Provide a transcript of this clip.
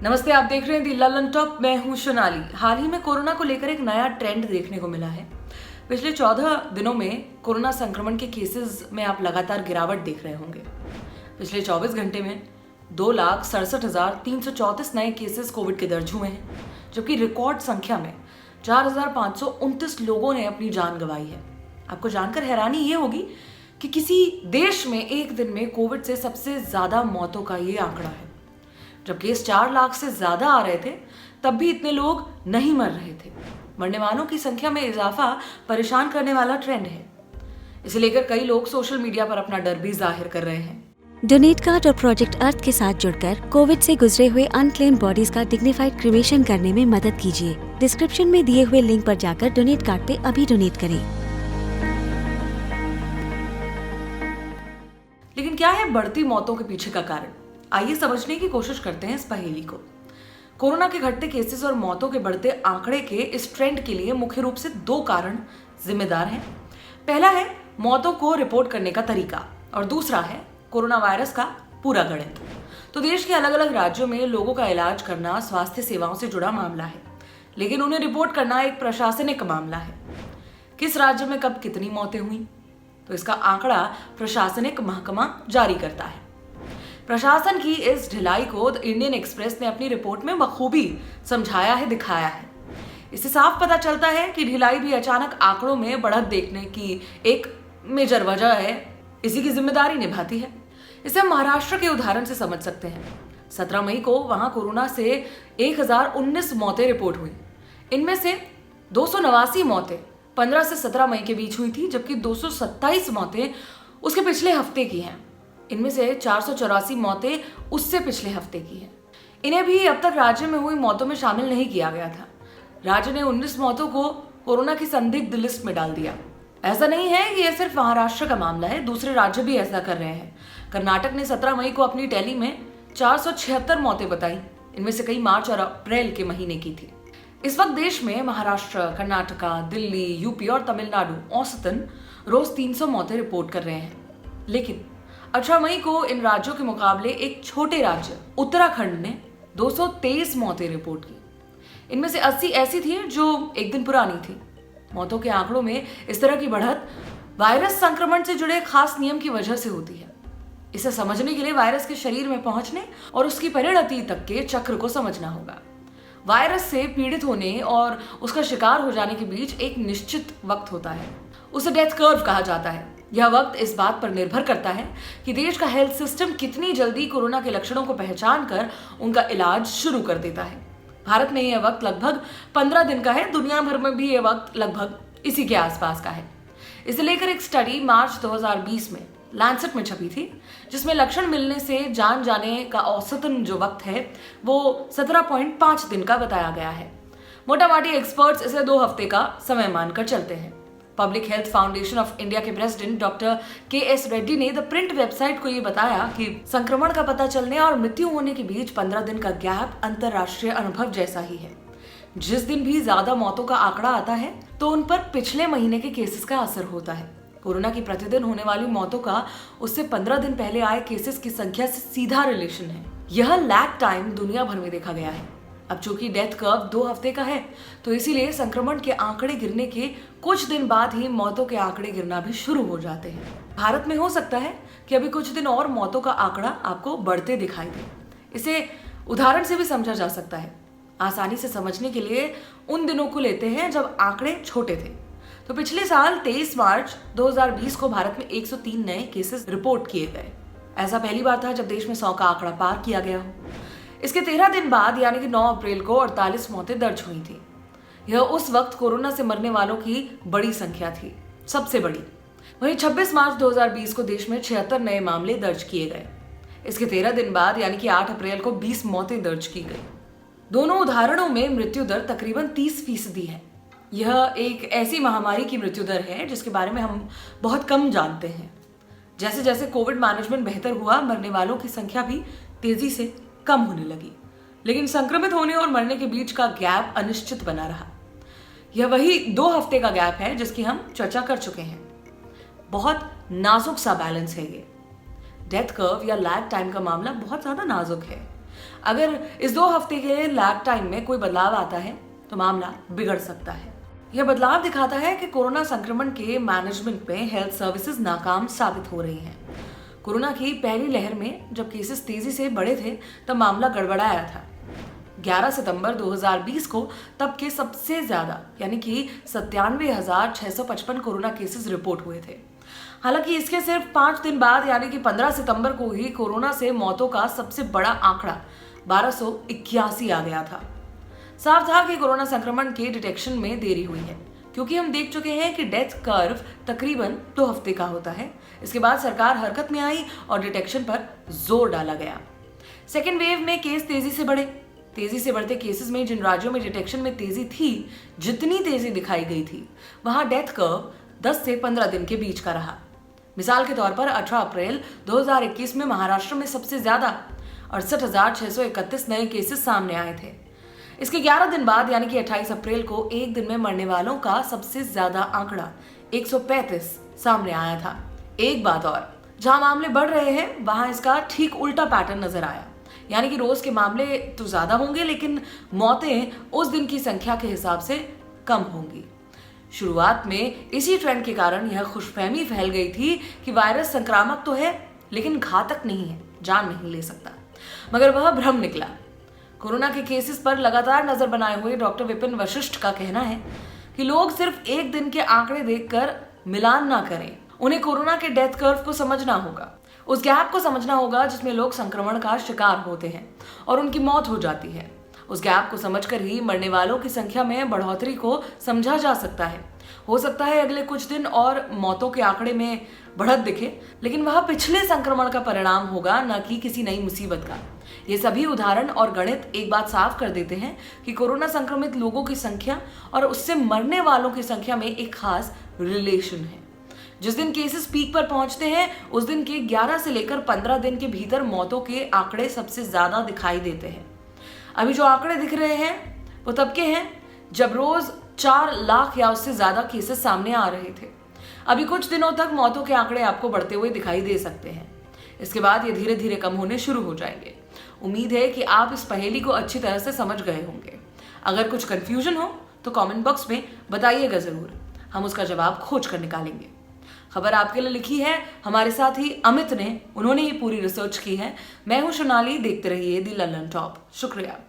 नमस्ते, आप देख रहे हैं दी ललन टॉप। मैं हूं सोनाली। हाल ही में कोरोना को लेकर एक नया ट्रेंड देखने को मिला है। पिछले 14 दिनों में कोरोना संक्रमण के केसेस में आप लगातार गिरावट देख रहे होंगे। पिछले 24 घंटे में 2,67,334 नए केसेस कोविड के दर्ज हुए हैं, जबकि रिकॉर्ड संख्या में 4,529 लोगों ने अपनी जान गंवाई है। आपको जानकर हैरानी ये होगी कि किसी देश में एक दिन में कोविड से सबसे ज्यादा मौतों का ये आंकड़ा है। जब केस 4 लाख से ज्यादा आ रहे थे, तब भी इतने लोग नहीं मर रहे थे। मरने वालों की संख्या में इजाफा परेशान करने वाला ट्रेंड है। इसे लेकर कई लोग सोशल मीडिया पर अपना डर भी जाहिर कर रहे हैं। डोनेट कार्ड और प्रोजेक्ट अर्थ के साथ जुड़कर कोविड से गुजरे हुए अनक्लेम्ड बॉडीज का डिग्निफाइड क्रिमेशन करने में मदद कीजिए। डिस्क्रिप्शन में दिए हुए लिंक पर जाकर डोनेट कार्ड पे अभी डोनेट करें। लेकिन क्या है बढ़ती मौतों के पीछे का कारण? आइए समझने की कोशिश करते हैं इस पहेली को। कोरोना के घटते केसेस और मौतों के बढ़ते आंकड़े के इस ट्रेंड के लिए मुख्य रूप से 2 कारण जिम्मेदार हैं। पहला है मौतों को रिपोर्ट करने का तरीका और दूसरा है कोरोना वायरस का पूरा गणित। तो देश के अलग अलग राज्यों में लोगों का इलाज करना स्वास्थ्य सेवाओं से जुड़ा मामला है, लेकिन उन्हें रिपोर्ट करना एक प्रशासनिक मामला है। किस राज्य में कब कितनी मौतें हुई, तो इसका आंकड़ा प्रशासनिक महकमा जारी करता है। प्रशासन की इस ढिलाई को द इंडियन एक्सप्रेस ने अपनी रिपोर्ट में बखूबी समझाया है, दिखाया है। इससे साफ पता चलता है कि ढिलाई भी अचानक आंकड़ों में बढ़त देखने की एक मेजर वजह है, इसी की जिम्मेदारी निभाती है। इसे हम महाराष्ट्र के उदाहरण से समझ सकते हैं। 17 मई को वहां कोरोना से 1019 मौतें रिपोर्ट हुई। इनमें से 289 मौतें 15 से 17 मई के बीच हुई थी, जबकि 227 मौतें उसके पिछले हफ्ते की हैं। इनमें से 484 मौतें उससे पिछले हफ्ते की हैं। इन्हें भी अब तक राज्य में हुई मौतों में शामिल नहीं किया गया था। राज्य ने 19 मौतों को कोरोना की संदिग्ध लिस्ट में डाल दिया। ऐसा नहीं है कि यह सिर्फ महाराष्ट्र का मामला है, दूसरे राज्य भी ऐसा कर रहे हैं। कर्नाटक ने 17 मई को अपनी टैली में 476 मौतें बताई। इनमें से कई मार्च और अप्रैल के महीने की थी। इस वक्त देश में महाराष्ट्र, कर्नाटका, दिल्ली, यूपी और तमिलनाडु औसतन रोज 300 मौतें रिपोर्ट कर रहे हैं। लेकिन 18 मई को इन राज्यों के मुकाबले एक छोटे राज्य उत्तराखंड ने 223 मौतें रिपोर्ट की। इनमें से 80 ऐसी थी जो एक दिन पुरानी थी। मौतों के आंकड़ों में इस तरह की बढ़त वायरस संक्रमण से जुड़े खास नियम की वजह से होती है। इसे समझने के लिए वायरस के शरीर में पहुंचने और उसकी परिणति तक के चक्र को समझना होगा। वायरस से पीड़ित होने और उसका शिकार हो जाने के बीच एक निश्चित वक्त होता है, उसे डेथ कर्व कहा जाता है। यह वक्त इस बात पर निर्भर करता है कि देश का हेल्थ सिस्टम कितनी जल्दी कोरोना के लक्षणों को पहचान कर उनका इलाज शुरू कर देता है। भारत में यह वक्त लगभग 15 दिन का है। दुनिया भर में भी यह वक्त लगभग इसी के आसपास का है। इसे लेकर एक स्टडी मार्च 2020 में लैंसेट में छपी थी, जिसमें लक्षण मिलने से जान जाने का औसतन जो वक्त है वो 17.5 दिन का बताया गया है। मोटा मोटी एक्सपर्ट्स इसे 2 हफ्ते का समय मानकर चलते हैं। Public health foundation of India के प्रेसिडेंट डॉक्टर के.एस. रेड्डी ने द प्रिंट वेबसाइट को ये बताया कि संक्रमण का पता चलने और मृत्यु होने के बीच 15 दिन का गैप अंतरराष्ट्रीय अनुभव जैसा ही है। जिस दिन भी ज्यादा मौतों का आंकड़ा आता है तो उन पर पिछले महीने के केसेस का असर होता है। कोरोना की प्रतिदिन होने वाली मौतों का उससे 15 दिन पहले आए केसेस की संख्या से सीधा रिलेशन है। यह लैग टाइम दुनिया भर में देखा गया है। अब चूंकि डेथ कर्व 2 हफ्ते का है, तो इसीलिए संक्रमण के आंकड़े गिरने के कुछ दिन बाद ही मौतों के आंकड़े गिरना भी शुरू हो जाते हैं। भारत में हो सकता है कि अभी कुछ दिन और मौतों का आंकड़ा आपको बढ़ते दिखाई दे। इसे उदाहरण से भी समझा जा सकता है। आसानी से समझने के लिए उन दिनों को लेते हैं जब आंकड़े छोटे थे। तो पिछले साल 23 मार्च 2020 को भारत में 103 नए केसेस रिपोर्ट किए गए। ऐसा पहली बार था जब देश में 100 का आंकड़ा पार किया गया हो। इसके 13 दिन बाद यानी कि 9 अप्रैल को 48 मौतें दर्ज हुई थी। यह उस वक्त कोरोना से मरने वालों की बड़ी संख्या थी, सबसे बड़ी। वहीं 26 मार्च 2020 को देश में 76 नए मामले दर्ज किए गए। इसके 13 दिन बाद यानी कि 8 अप्रैल को 20 मौतें दर्ज की गई। दोनों उदाहरणों में मृत्यु दर तकरीबन 30% है। यह एक ऐसी महामारी की मृत्यु दर है जिसके बारे में हम बहुत कम जानते हैं। जैसे जैसे कोविड मैनेजमेंट बेहतर हुआ, मरने वालों की संख्या भी तेजी से कम होने लगी, लेकिन संक्रमित होने और मरने के बीच का गैप अनिश्चित बना रहा। यह वही 2 हफ्ते का गैप है जिसकी हम चर्चा कर चुके हैं। बहुत नाजुक सा बैलेंस है ये। डेथ कर्व या लैग टाइम का मामला बहुत ज्यादा नाजुक है। अगर इस 2 हफ्ते के लैग टाइम में कोई बदलाव आता है तो मामला बिगड़ सकता है। यह बदलाव दिखाता है कि कोरोना संक्रमण के मैनेजमेंट में हेल्थ सर्विसेज नाकाम साबित हो रही हैं। कोरोना की पहली लहर में जब केसेस तेजी से बढ़े थे तब मामला गड़बड़ाया था। 11 सितंबर 2020 को तब के सबसे ज्यादा यानी कि 97,655 कोरोना केसेस रिपोर्ट हुए थे। हालांकि इसके सिर्फ 5 दिन बाद यानी कि 15 सितंबर को ही कोरोना से मौतों का सबसे बड़ा आंकड़ा 1281 आ गया था। साफ था कि कोरोना संक्रमण के डिटेक्शन में देरी हुई है, क्योंकि हम देख चुके हैं कि डेथ कर्व तकरीबन 2 हफ्ते का होता है। इसके बाद सरकार हरकत में आई और डिटेक्शन पर जोर डाला गया। सेकेंड वेव में केस तेजी से बढ़े। तेजी से बढ़ते केसेस में जिन राज्यों में डिटेक्शन में तेजी थी, जितनी तेजी दिखाई गई थी, वहां डेथ कर्व 10 से 15 दिन के बीच का रहा। मिसाल के तौर पर 18 अप्रैल 2021 में महाराष्ट्र में सबसे ज्यादा 68,631 नए केसेस सामने आए थे। इसके 11 दिन बाद यानी कि 28 अप्रैल को एक दिन में मरने वालों का सबसे ज्यादा आंकड़ा 135 सामने आया था। एक बात और, जहां मामले बढ़ रहे हैं वहां इसका ठीक उल्टा पैटर्न नजर आया, यानी कि रोज के मामले तो ज्यादा होंगे लेकिन मौतें उस दिन की संख्या के हिसाब से कम होंगी। शुरुआत में इसी ट्रेंड के कारण यह खुशफहमी फैल गई थी कि वायरस संक्रामक तो है लेकिन घातक नहीं है, जान नहीं ले सकता, मगर वह भ्रम निकला। कोरोना के केसेस पर लगातार नजर बनाए हुए डॉक्टर विपिन वशिष्ठ का कहना है कि लोग सिर्फ एक दिन के आंकड़े देखकर मिलान ना करें। उन्हें कोरोना के डेथ कर्व को समझना होगा, उस गैप को समझना होगा जिसमें लोग संक्रमण का शिकार होते हैं और उनकी मौत हो जाती है। उस गैप को समझकर ही मरने वालों की संख्या में बढ़ोतरी को समझा जा सकता है। हो सकता है अगले कुछ दिन और मौतों के आंकड़े में बढ़त दिखे, लेकिन वह पिछले संक्रमण का परिणाम होगा, न कि किसी नई मुसीबत का। ये सभी उदाहरण और गणित एक बात साफ कर देते हैं कि कोरोना संक्रमित लोगों की संख्या और उससे मरने वालों की संख्या में एक खास रिलेशन है। जिस दिन केसेस पीक पर पहुंचते हैं उस दिन के 11 से लेकर 15 दिन के भीतर मौतों के आंकड़े सबसे ज्यादा दिखाई देते हैं। अभी जो आंकड़े दिख रहे हैं वो तब के हैं जब रोज 4 लाख या उससे ज्यादा केसेस सामने आ रहे थे। अभी कुछ दिनों तक मौतों के आंकड़े आपको बढ़ते हुए दिखाई दे सकते हैं। इसके बाद ये धीरे धीरे कम होने शुरू हो जाएंगे। उम्मीद है कि आप इस पहेली को अच्छी तरह से समझ गए होंगे। अगर कुछ कंफ्यूजन हो तो कमेंट बॉक्स में बताइएगा जरूर, हम उसका जवाब खोज कर निकालेंगे। खबर आपके लिए लिखी है हमारे साथी अमित ने, उन्होंने ये पूरी रिसर्च की है। मैं हूं सोनाली, देखते रहिए दी लंदन टॉप। शुक्रिया।